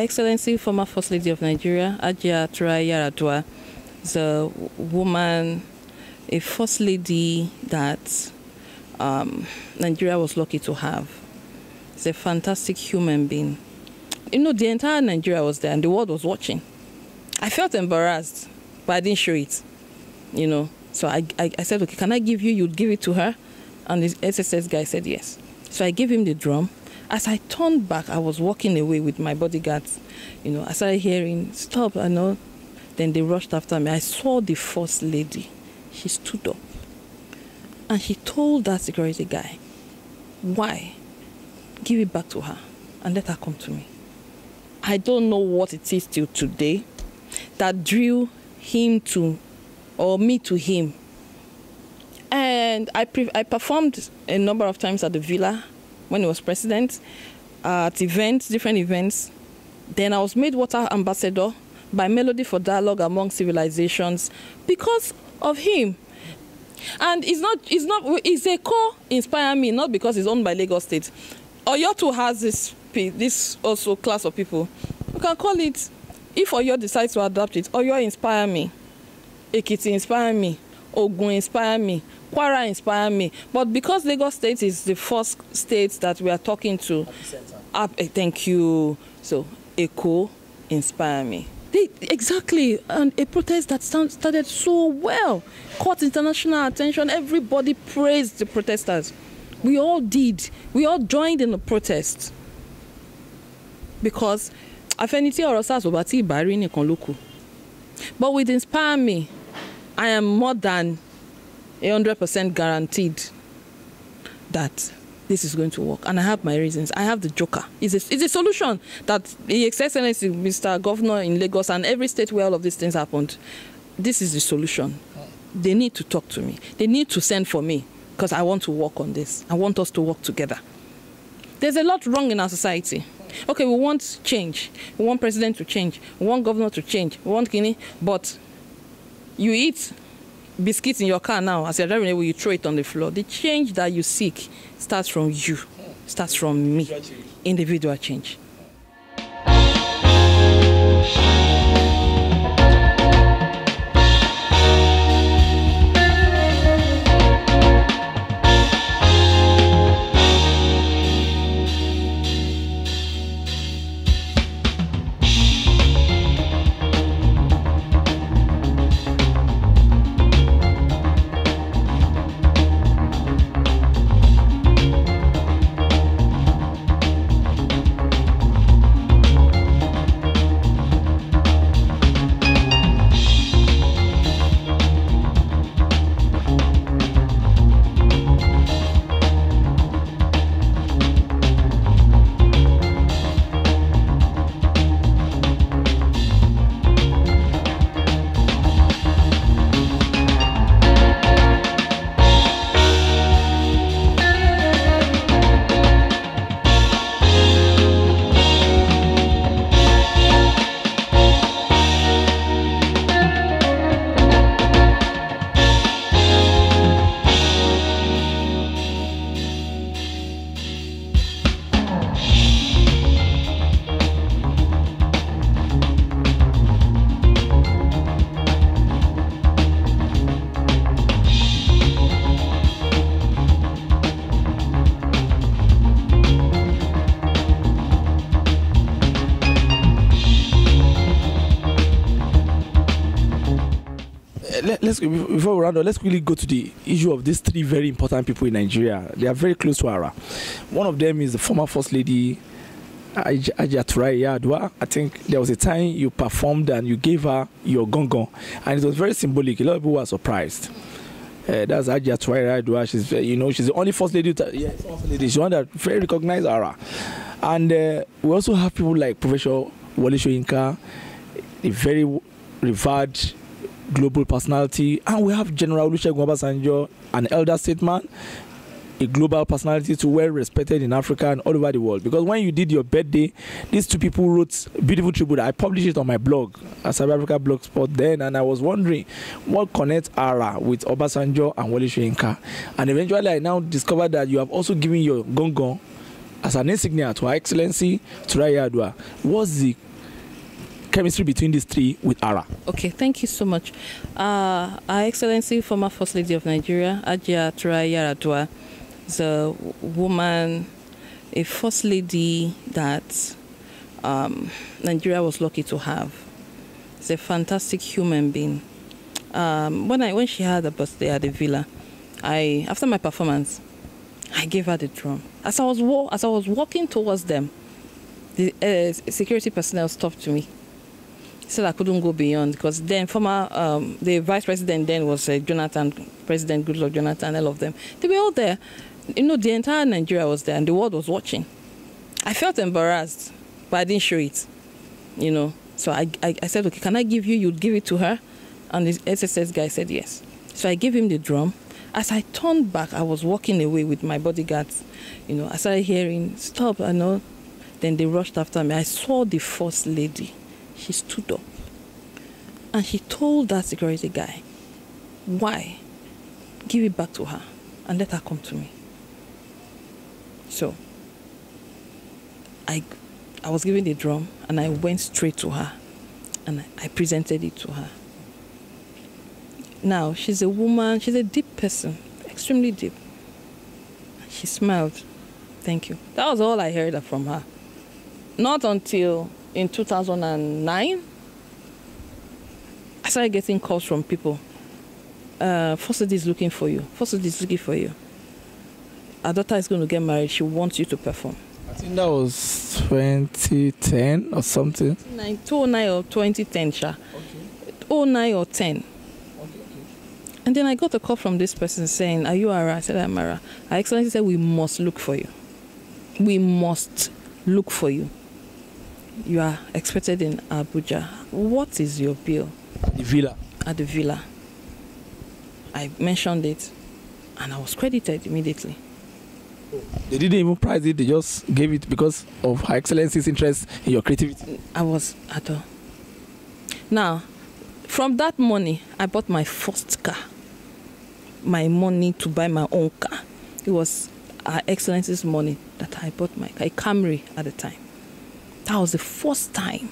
Her Excellency, former First Lady of Nigeria, Turai Yar Adua, is a woman, a First Lady that Nigeria was lucky to have. She's a fantastic human being. You know, the entire Nigeria was there and the world was watching. I felt embarrassed, but I didn't show it, you know. So I said, okay, can I give you? You'd give it to her? And the SSS guy said yes. So I gave him the drum. As I turned back, I was walking away with my bodyguards. You know, I started hearing, stop, I know. Then they rushed after me. I saw the First Lady. She stood up. And she told that security guy, why? Give it back to her and let her come to me. I don't know what it is till today that drew him to, or me to him. And I performed a number of times at the villa when he was president, at events, different events. Then I was made water ambassador by Melody for Dialogue Among Civilizations because of him. And it's a co-inspire me, not because it's owned by Lagos State. Oyo too has this also class of people. You can call it, if Oyo decides to adopt it, Oyo inspire me, Ekiti inspire me, Ogun inspire me, Kwara inspire me. But because Lagos State is the first state that we are talking to, thank you. So Eko inspire me. Exactly, and a protest that started so well, caught international attention. Everybody praised the protesters. We all did. We all joined in the protest. Because affinity or obati bari nìkan ló kù. But with Inspire Me, I am more than 100% guaranteed that this is going to work. And I have my reasons. I have the joker. It's a solution that His Excellency, Mr. Governor in Lagos and every state where all of these things happened, this is the solution. They need to talk to me. They need to send for me because I want to work on this. I want us to work together. There's a lot wrong in our society. Okay, we want change. We want president to change. We want governor to change. We want Guinea. But you eat biscuits in your car now, as you're driving away, you throw it on the floor. The change that you seek starts from you, starts from me. Individual change. Before we round up, let's really go to the issue of these three very important people in Nigeria. They are very close to Ara. One of them is the former First Lady, Turai Yar Adua. I think there was a time you performed and you gave her your gong, and it was very symbolic. A lot of people were surprised. That's Turai Yar Adua. She's, she's the only First Lady. She's one that very recognized Ara. And we also have people like Professor Wole Soyinka, a very revered global personality, and we have General Obasanjo, an elder statesman, a global personality too, well respected in Africa and all over the world. Because when you did your birthday, these two people wrote a beautiful tribute. I published it on my blog, South Africa Blogspot then, and I was wondering what connects Ara with Obasanjo and Wole Soyinka. And eventually I now discovered that you have also given your gong as an insignia to Her Excellency Turai Yar Adua. What's the chemistry between these three with Ara. Okay, thank you so much. Our Excellency, former First Lady of Nigeria, Turai Yar Adua, is a woman, a First Lady that Nigeria was lucky to have. She's a fantastic human being. When she had a birthday at the villa, after my performance, I gave her the drum. As I was walking towards them, the security personnel stopped me. He said I couldn't go beyond because then the vice president then was Jonathan, President Goodluck Jonathan, all of them. They were all there. You know, the entire Nigeria was there and the world was watching. I felt embarrassed, but I didn't show it. You know, so I said, okay, can I give you? You'd give it to her? And the SSS guy said yes. So I gave him the drum. As I turned back, I was walking away with my bodyguards. You know, I started hearing, stop, I know. Then they rushed after me. I saw the First Lady. She stood up. And she told that security guy, why? Give it back to her and let her come to me. So I was given the drum and I went straight to her and I presented it to her. Now, she's a woman, she's a deep person, extremely deep. She smiled. Thank you. That was all I heard from her. Not until in 2009, I started getting calls from people. First Lady is looking for you. First Lady is looking for you. Our daughter is going to get married. She wants you to perform. I think that was 2010 or something. 2009 or 2010, Sha. Okay. 2009 or 10. And then I got a call from this person saying, are you Ara? I said, I'm Ara. Her Excellency said, we must look for you. We must look for you. You are expected in Abuja. What is your bill? At the villa. At the villa. I mentioned it and I was credited immediately. They didn't even price it, they just gave it because of Her Excellency's interest in your creativity. I was at all. Now, from that money, I bought my first car. My money to buy my own car. It was Her Excellency's money that I bought my car, a Camry at the time. That was the first time.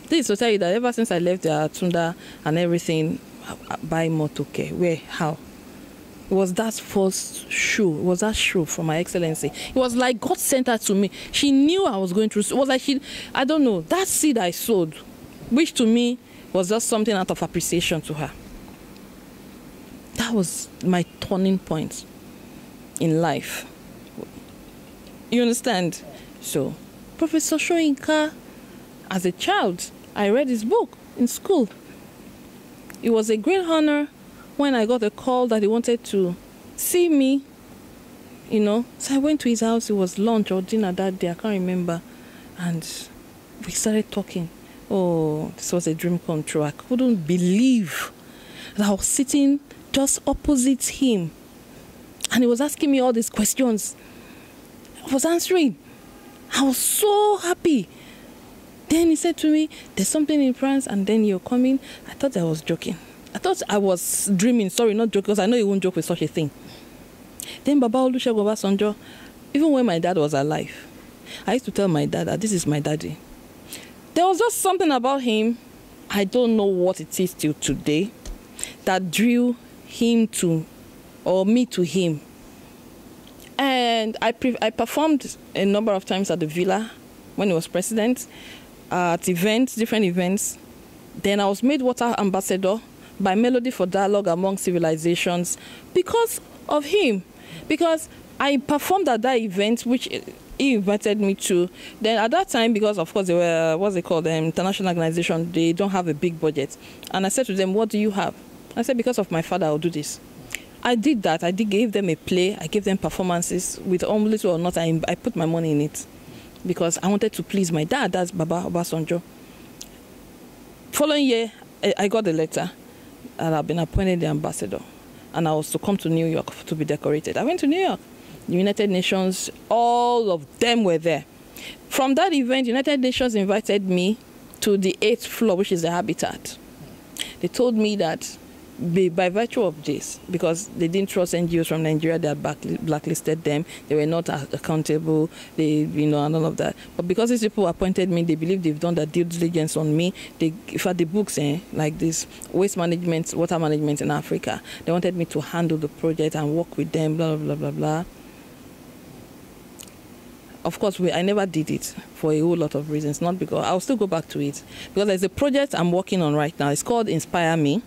This is to tell you that ever since I left the Tunda and everything, I buy motorcade. Where? How? It was that first show. It was that show from Her Excellency. It was like God sent her to me. She knew I was going through. It was like I don't know, that seed I sowed, which to me was just something out of appreciation to her. That was my turning point in life. You understand? So, Professor Soyinka, as a child, I read his book in school. It was a great honor when I got a call that he wanted to see me, you know. So I went to his house. It was lunch or dinner that day, I can't remember. And we started talking. Oh, this was a dream come true. I couldn't believe that I was sitting just opposite him. And he was asking me all these questions. I was answering. I was so happy. Then he said to me, there's something in France and then you're coming. I thought I was joking. I thought I was dreaming. Sorry, not joking, because I know you won't joke with such a thing. Then Baba Olusegun Obasanjo, even when my dad was alive, I used to tell my dad that this is my daddy. There was just something about him, I don't know what it is till today, that drew him to, or me to him. And I performed a number of times at the villa when he was president, at events, different events. Then I was made water ambassador by Melody for Dialogue Among Civilizations because of him. Because I performed at that event, which he invited me to. Then at that time, because of course they were, what's it called, international organization, they don't have a big budget. And I said to them, what do you have? I said, because of my father, I'll do this. I did that. I gave them a play. I gave them performances with little or not. I put my money in it because I wanted to please my dad. That's Baba Obasanjo. Following year, I got a letter and I've been appointed the ambassador. And I was to come to New York to be decorated. I went to New York. The United Nations, all of them were there. From that event, United Nations invited me to the 8th floor, which is the habitat. They told me that by virtue of this, because they didn't trust NGOs from Nigeria, they had blacklisted them, they were not accountable, and all of that. But because these people appointed me, they believe they've done their due diligence on me. They, for the books, like this, waste management, water management in Africa, they wanted me to handle the project and work with them, blah, blah, blah, blah, blah. Of course, I never did it for a whole lot of reasons, not because, I'll still go back to it. Because there's a project I'm working on right now, it's called Inspire Me.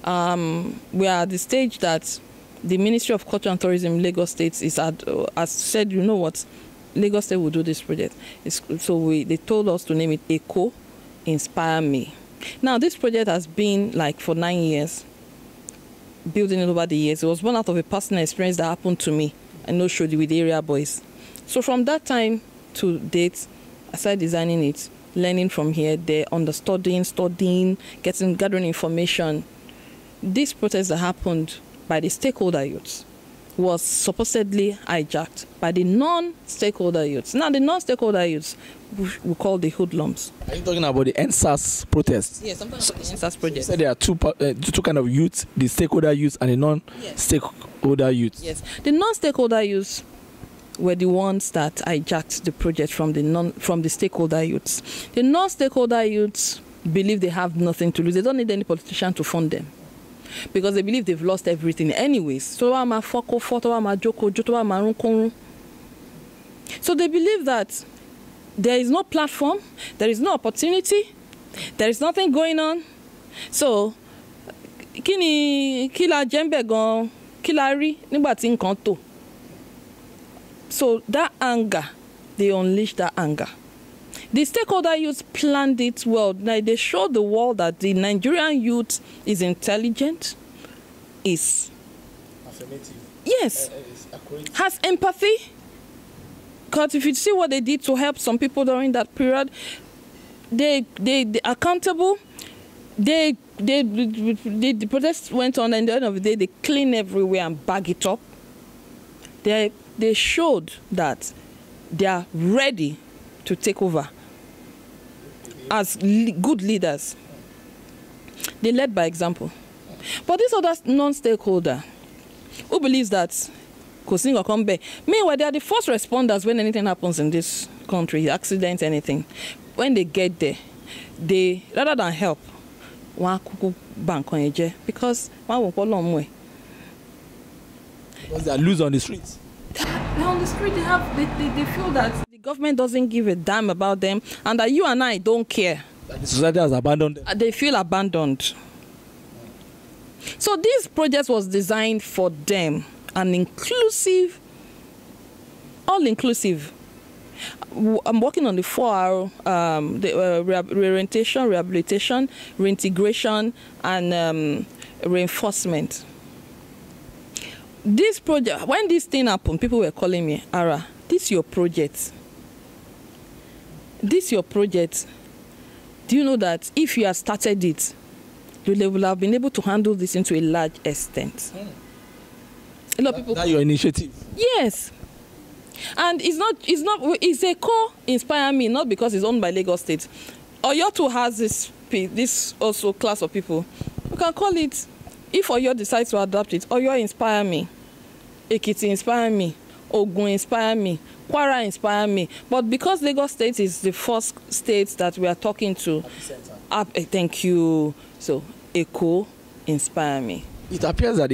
We are at the stage that the Ministry of Culture and Tourism, Lagos State, has said, you know what, Lagos State will do this project. They told us to name it ECO Inspire Me. Now, this project has been like for 9 years, building it over the years. It was born out of a personal experience that happened to me in Oshodi with the area boys. So from that time to date, I started designing it, learning from here, there, studying, gathering information. This protest that happened by the stakeholder youths was supposedly hijacked by the non-stakeholder youths. Now, the non-stakeholder youths we call the hoodlums. Are you talking about the NSAS protest? Yes, I'm talking about the NSAS project. So there are two kind of youths, the stakeholder youths and the non-stakeholder youths. Yes, the non-stakeholder youths were the ones that hijacked the project from the stakeholder youths. The non-stakeholder youths believe they have nothing to lose. They don't need any politician to fund them, because they believe they've lost everything anyways. So they believe that there is no platform, there is no opportunity, there is nothing going on. So, so that anger, they unleashed that anger. The stakeholder youth planned it well. Now they showed the world that the Nigerian youth is intelligent, is affirmative. Yes, has empathy. Because if you see what they did to help some people during that period, they accountable. The protest went on, and at the end of the day, they clean everywhere and bag it up. They showed that they are ready to take over as good leaders. They led by example. But this other non-stakeholder who believes that meanwhile, they are the first responders when anything happens in this country, accident, anything. When they get there, they, rather than help, because they are loose on the streets. They're on the street, they feel that the government doesn't give a damn about them and that you and I don't care. That the society has abandoned them. They feel abandoned. So this project was designed for them, an inclusive, all-inclusive. I'm working on the 4R, reorientation, rehabilitation, reintegration, and reinforcement. This project, when this thing happened, people were calling me, Ara, this is your project. This is your project. Do you know that if you had started it, you will have been able to handle this into a large extent? A lot of people. That's your initiative. Yes. And it's a co-inspire me, not because it's owned by Lagos State. Oyo too has this also class of people. You can call it, if Oyo decides to adopt it, Oyo inspire me, Ekiti inspire me, Ogun inspire me, Kwara inspire me. But because Lagos State is the first state that we are talking to, thank you. So, Eko inspire me. It appears that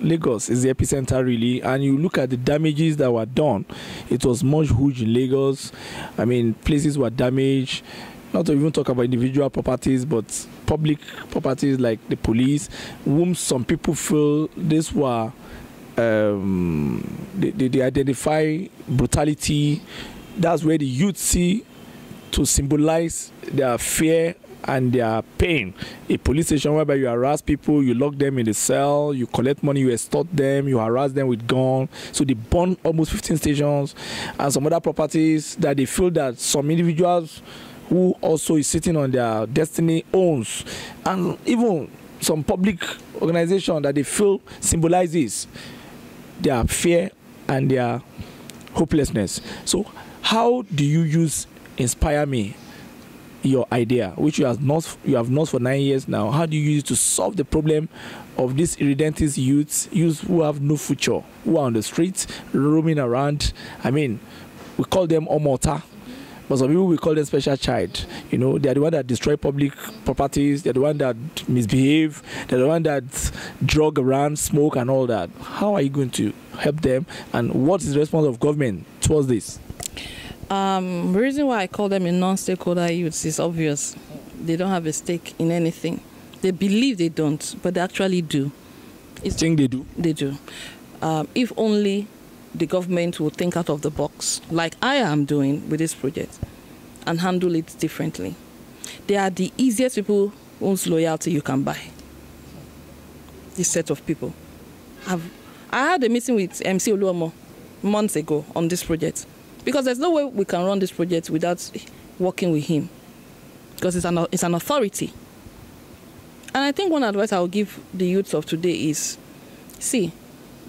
Lagos is the epicenter really, and you look at the damages that were done. It was much huge in Lagos. I mean, places were damaged. Not to even talk about individual properties, but public properties like the police, whom some people feel this were, they identify brutality. That's where the youth see to symbolize their fear and their pain. A police station whereby you harass people, you lock them in the cell, you collect money, you extort them, you harass them with guns. So they burn almost 15 stations and some other properties that they feel that some individuals who also is sitting on their destiny owns, and even some public organization that they feel symbolizes their fear and their hopelessness. So how do you use Inspire Me your idea, which you have not for 9 years now? How do you use it to solve the problem of these irredentist youths who have no future, who are on the streets, roaming around? I mean, we call them omota, but some people we call them special child. You know, they're the one that destroy public properties, they're the one that misbehave, they're the one that drug around, smoke and all that. How are you going to help them, and what is the response of government towards this? The reason why I call them a non-stakeholder youths is obvious. They don't have a stake in anything. They believe they don't, but they actually do. You think they do? They do. If only the government will think out of the box, like I am doing with this project, and handle it differently. They are the easiest people whose loyalty you can buy. This set of people. I had a meeting with MC Oluomo months ago on this project, because there's no way we can run this project without working with him, because it's an authority. And I think one advice I'll give the youths of today is, see,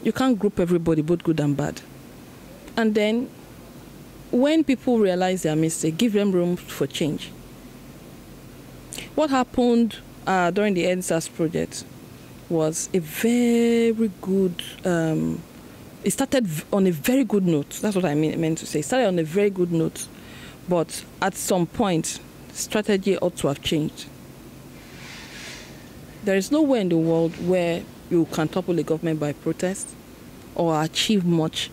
you can't group everybody, both good and bad. And then, when people realize their mistake, give them room for change. What happened during the EndSARS project was a very good, it started on a very good note. That's what I meant to say. It started on a very good note. But at some point, strategy ought to have changed. There is nowhere in the world where you can topple a government by protest or achieve much.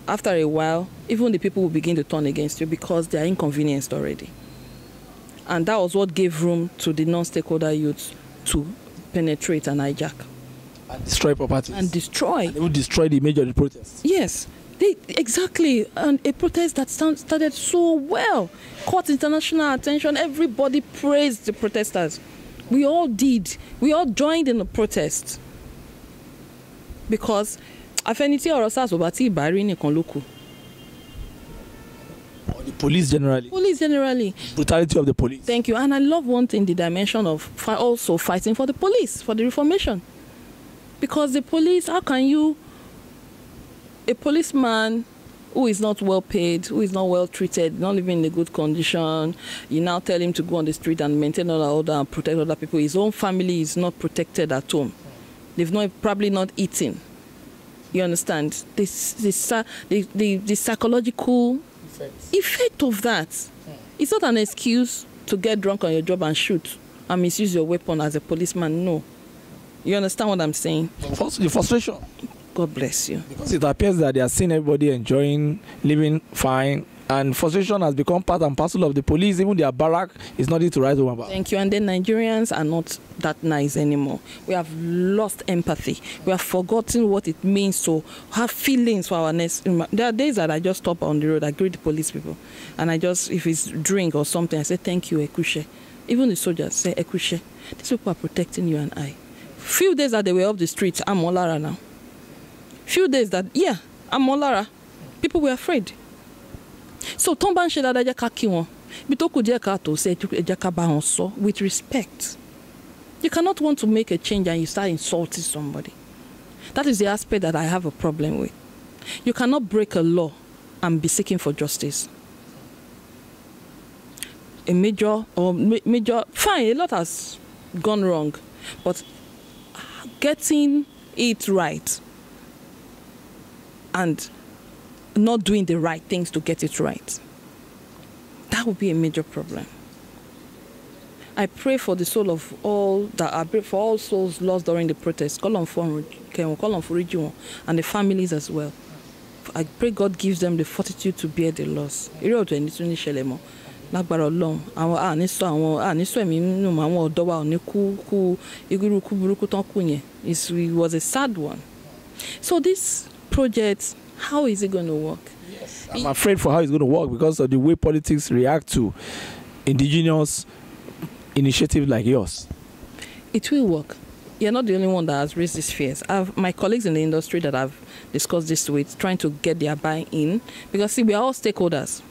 After a while, even the people will begin to turn against you because they are inconvenienced already. And that was what gave room to the non-stakeholder youths to penetrate and hijack. And destroy properties. And destroy. And they would destroy the image of the protest. Yes, exactly. And a protest that started so well. Caught international attention. Everybody praised the protesters. We all did. We all joined in the protest. Because affinity or obati bari nìkan ló kù. Or the police generally. Police generally. Brutality of the police. Thank you. And I love one thing, the dimension of also fighting for the police, for the reformation. Because the police, how can you, a policeman who is not well paid, who is not well treated, not living in a good condition, you now tell him to go on the street and maintain order and protect other people. His own family is not protected at home. They've probably not eaten. You understand? The psychological effect of that. It's not an excuse to get drunk on your job and shoot and misuse your weapon as a policeman. No. You understand what I'm saying? The frustration. God bless you. Because it appears that they are seeing everybody enjoying, living fine, and frustration has become part and parcel of the police. Even their barrack is nothing to write home about. Thank you. And then Nigerians are not that nice anymore. We have lost empathy. We have forgotten what it means to have feelings for our next. There are days that I just stop on the road, I greet the police people, and I just, if it's drink or something, I say, thank you, Ekushe. Even the soldiers say, Ekushe. These people are protecting you and I. Few days that they were off the streets, I'm Olara now. Few days that, yeah, I'm Olara. People were afraid. So, Tomban Shedadaja Kakiwon, Bitoku Jekato said, Jakaba so with respect. You cannot want to make a change and you start insulting somebody. That is the aspect that I have a problem with. You cannot break a law and be seeking for justice. A major, fine, a lot has gone wrong, but getting it right and not doing the right things to get it right, that would be a major problem. I pray for the soul of all that I pray for all souls lost during the protest, call on for region and the families as well. I pray God gives them the fortitude to bear the loss. Lágbára Ọlọ́run àwọn àníṣọ ẹ̀mí nínú àwọn ọ̀dọ́ wa ò ní kú igúrúkú burúkú tán kú yẹn. It was a sad one. So this project, how is it going to work? Yes, I'm afraid for how it's going to work because of the way politics react to indigenous initiatives like yours. It will work. You're not the only one that has raised these fears. My colleagues in the industry that I've discussed this with, trying to get their buy-in, because see, we are all stakeholders.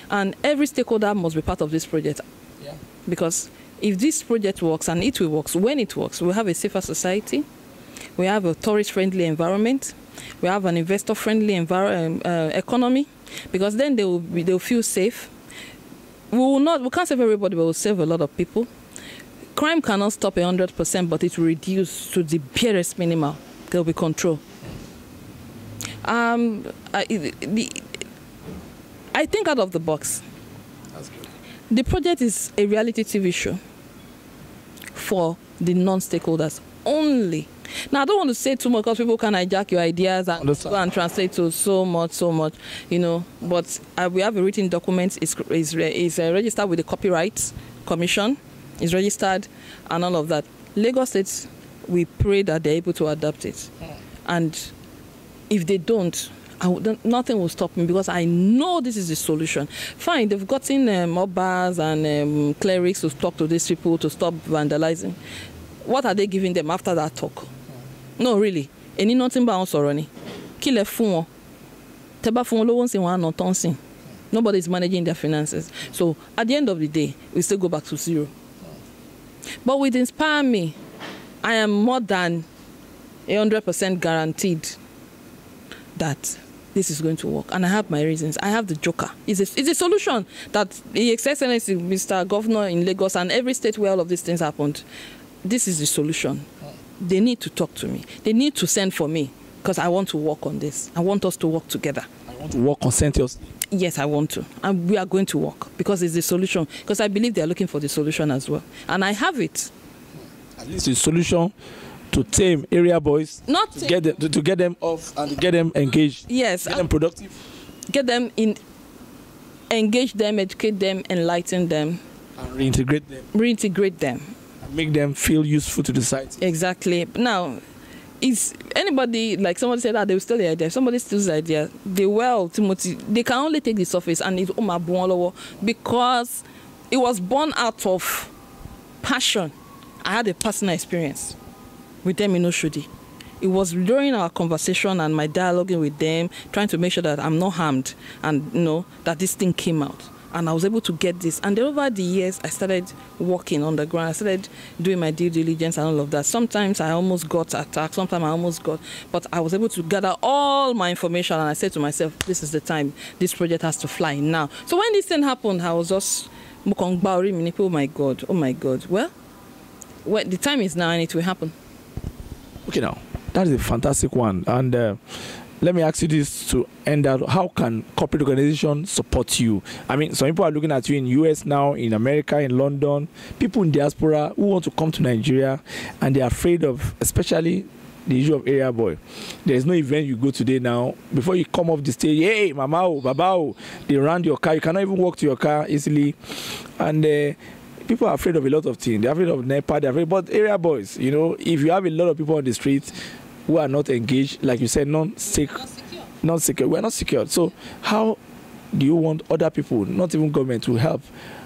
And every stakeholder must be part of this project. Yeah. Because if this project works, and it will work, when it works, we'll have a safer society, we have a tourist-friendly environment, we have an investor-friendly economy, because then they'll feel safe. we can't save everybody, but we'll save a lot of people. Crime cannot stop 100%, but it will reduce to the barest minimal. There will be control. I think out of the box. That's good. The project is a reality TV show for the non-stakeholders only. Now, I don't want to say too much because people can hijack your ideas and go and translate to so much, you know. But we have a written document. It's registered with the Copyright Commission. It's registered and all of that. Lagos State, we pray that they're able to adapt it. And if they don't, nothing will stop me because I know this is the solution. Fine, they've gotten obas and clerics to talk to these people to stop vandalizing. What are they giving them after that talk? No, really. Any nothing but sorry. Kill a fool. Teba fool lo won't say one not tonsing. Nobody is managing their finances. So at the end of the day, we still go back to zero. But with Inspire Me, I am more than 100% guaranteed that this is going to work. And I have my reasons. I have the joker. It's a solution that His Excellency, Mr. Governor in Lagos and every state where all of these things happened, this is the solution. They need to talk to me. They need to send for me because I want to work on this. I want us to work together. I want to work conscientiously. Yes, I want to. And we are going to work because it's the solution. Because I believe they are looking for the solution as well. And I have it. At least the solution to tame area boys, not to get them off and to get them engaged. Yes. Get them productive. Get them in, engage them, educate them, enlighten them. And reintegrate them. Reintegrate them. And make them feel useful to the society. Exactly. Now, is anybody, like somebody said that they will steal the idea. If somebody steals the idea, Timothy, they can only take the surface and it's because it was born out of passion. I had a personal experience with them in Oshodi. It was during our conversation and my dialoguing with them, trying to make sure that I'm not harmed and that this thing came out. And I was able to get this. And then over the years, I started walking on the ground. I started doing my due diligence and all of that. Sometimes I almost got attacked. Sometimes I almost got... But I was able to gather all my information. And I said to myself, this is the time. This project has to fly now. So when this thing happened, I was just... Oh my God. Oh my God. Well, the time is now and it will happen. Okay, now. That is a fantastic one. And... let me ask you this to end out. How can corporate organizations support you? I mean, some people are looking at you in US now, in America, in London, people in diaspora who want to come to Nigeria and they're afraid of, especially the issue of area boy. There's no event you go today now. Before you come off the stage, hey, mama, baba, they run your car. You cannot even walk to your car easily. And people are afraid of a lot of things. They're afraid of NEPA, they're afraid, but area boys, if you have a lot of people on the street who are not engaged, like you said, not secure. We're not secure. So how do you want other people, not even government, to help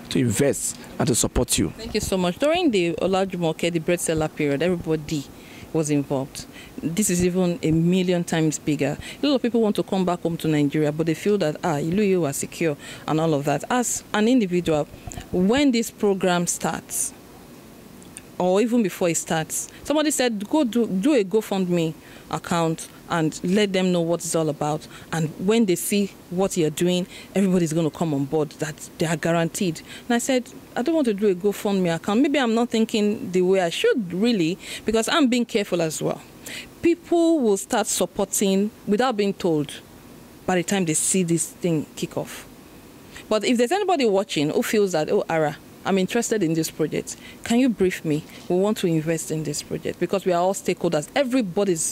to invest and to support you? Thank you so much. During the Olajumoke, the bread seller period, everybody was involved. This is even 1,000,000 times bigger. A lot of people want to come back home to Nigeria, but they feel that, you are secure and all of that. As an individual, when this program starts, or even before it starts, somebody said, go do a GoFundMe account and let them know what it's all about. And when they see what you're doing, everybody's going to come on board, that they are guaranteed. And I said, I don't want to do a GoFundMe account. Maybe I'm not thinking the way I should really, because I'm being careful as well. People will start supporting without being told by the time they see this thing kick off. But if there's anybody watching who feels that, Ara, I'm interested in this project. Can you brief me? We want to invest in this project because we are all stakeholders.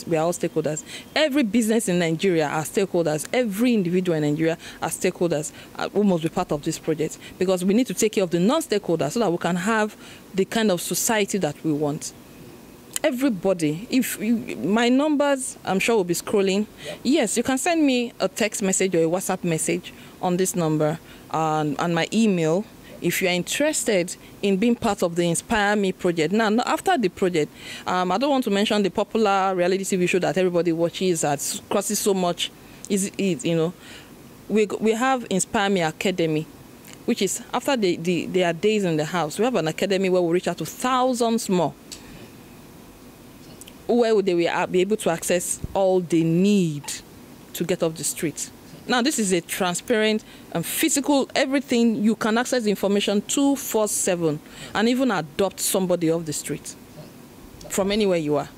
We are all stakeholders. Every business in Nigeria are stakeholders. Every individual in Nigeria are stakeholders who must be part of this project because we need to take care of the non-stakeholders so that we can have the kind of society that we want. Everybody, my numbers, I'm sure will be scrolling. Yep. Yes, you can send me a text message or a WhatsApp message on this number and my email. If you're interested in being part of the Inspire Me project. Now, after the project, I don't want to mention the popular reality TV show that everybody watches that crosses so much. We have Inspire Me Academy, which is after their days in the house. We have an academy where we reach out to thousands more, where they will be able to access all they need to get off the street. Now, this is a transparent and physical, everything. You can access the information 24/7 and even adopt somebody off the street from anywhere you are.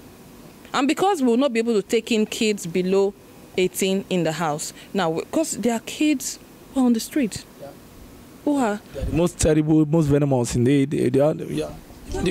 And because we will not be able to take in kids below 18 in the house. Now, because there are kids who are on the street. Yeah. Who are the most terrible, most venomous indeed. They are, yeah.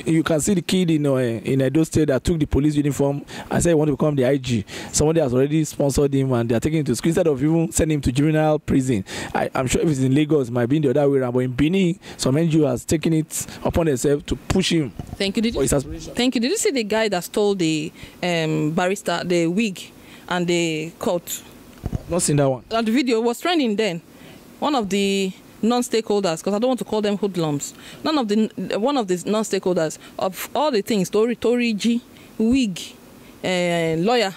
You can see the kid in Edo State that took the police uniform and said he wanted to become the IG. Somebody has already sponsored him and they are taking him to school instead of even sending him to juvenile prison. I'm sure if it's in Lagos, it might be in the other way around. But in Benin, some NGO has taken it upon themselves to push him. Thank you. Thank you. Did you see the guy that stole the barrister, the wig, and the coat? Not seen that one. And the video was trending then. One of the non-stakeholders, because I don't want to call them hoodlums. One of the non-stakeholders of all the things, Tory G, wig, lawyer,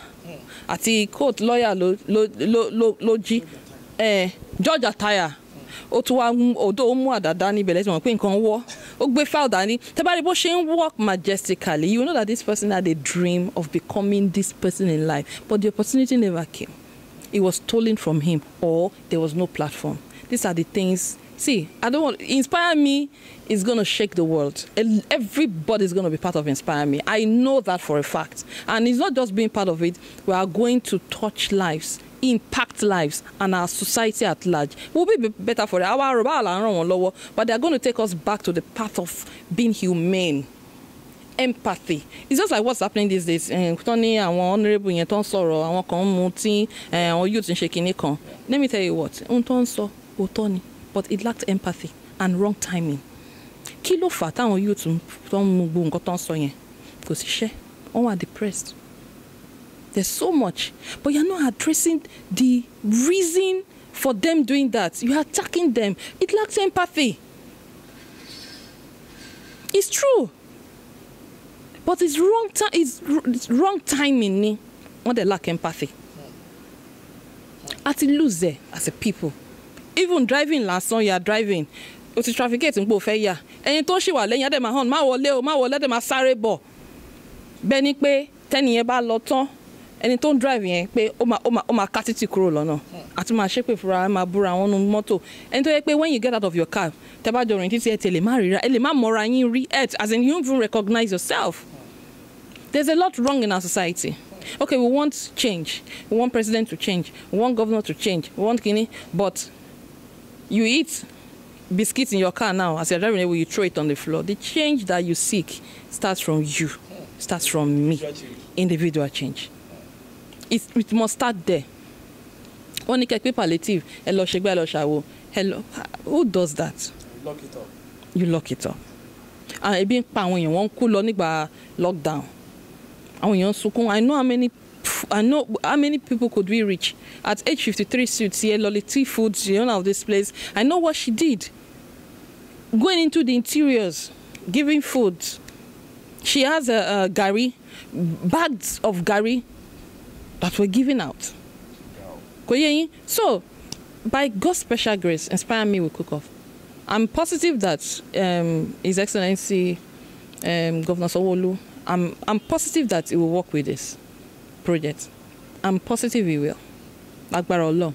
àti court lawyer lo G, George attire. Ó tún wá odo ó mú àdàdá ní bẹ̀lẹ̀ tí wọ́n pé nǹkan wọ́. Ó gbé file dání. Tẹ́ bá rí bó ṣe ń walk majestically, you know that this person had a dream of becoming this person in life, but the opportunity never came. It was stolen from him, or there was no platform. These are the things. See, I don't want Inspire Me is going to shake the world. Everybody is going to be part of Inspire Me. I know that for a fact. And it's not just being part of it. We are going to touch lives, impact lives, and our society at large. We'll be better for it. But they're going to take us back to the path of being humane. Empathy. It's just like what's happening these days. Tony and one honorable yẹn ton sọ̀rọ̀, àwọn kan mu tí àwọn youth ń ṣe kinní kan. Let me tell you what. Ton sọ òótọ́, but it lacked empathy and wrong timing. Kí ló fà táwọn youth ton mu gbogbo nǹkan ton sọ yẹn? Kò síṣẹ́. Wọ́n wà depressed. There's so much, but you're not addressing the reason for them doing that. You're attacking them. It lacks empathy. It's true. But it's wrong timing when they lack empathy. At lose there as a people. Even driving last song you are driving. O ti trafficate ngbo fe ya. Ẹni tó ṣì wà lẹ́yìn ade ma hon má wọlé de ma sáré bọ̀. Bẹ́ẹ̀ ni pé tẹ́ni yẹn bá lọ tán. Ẹni tó ń drive yẹn pé ó máa ká títì kúrò lọ́nà. Àti máa ṣépè fúnra máa búra wọn nínú mọ́tò. Ẹni tó yẹ pé when you get out of your car, tẹ́ bá jọ rìn títí ẹ tẹ̀lé má ríra, ẹ lè má mọra yín rí as in you don't even recognize yourself. There's a lot wrong in our society. Okay, we want change. We want president to change. We want governor to change. We want kini. But you eat biscuits in your car now. As you're driving away, you throw it on the floor. The change that you seek starts from you. Starts from me. Individual change. It must start there. Only keep palliative. Hello, shegbe, hello, shawo. Hello. Who does that? You lock it up. You lock it up. And being when you want cool lockdown. I know how many people could we reach at age 53 suits here, Lolity Foods, the owner of this place. I know what she did. Going into the interiors, giving food. She has a gari, bags of gari that were given out. So, by God's special grace, Inspire Me will cook off. I'm positive that His Excellency Governor Sanwo-Olu, I'm positive that he will work with this project. I'm positive he will. Agbára Ọlọ́run.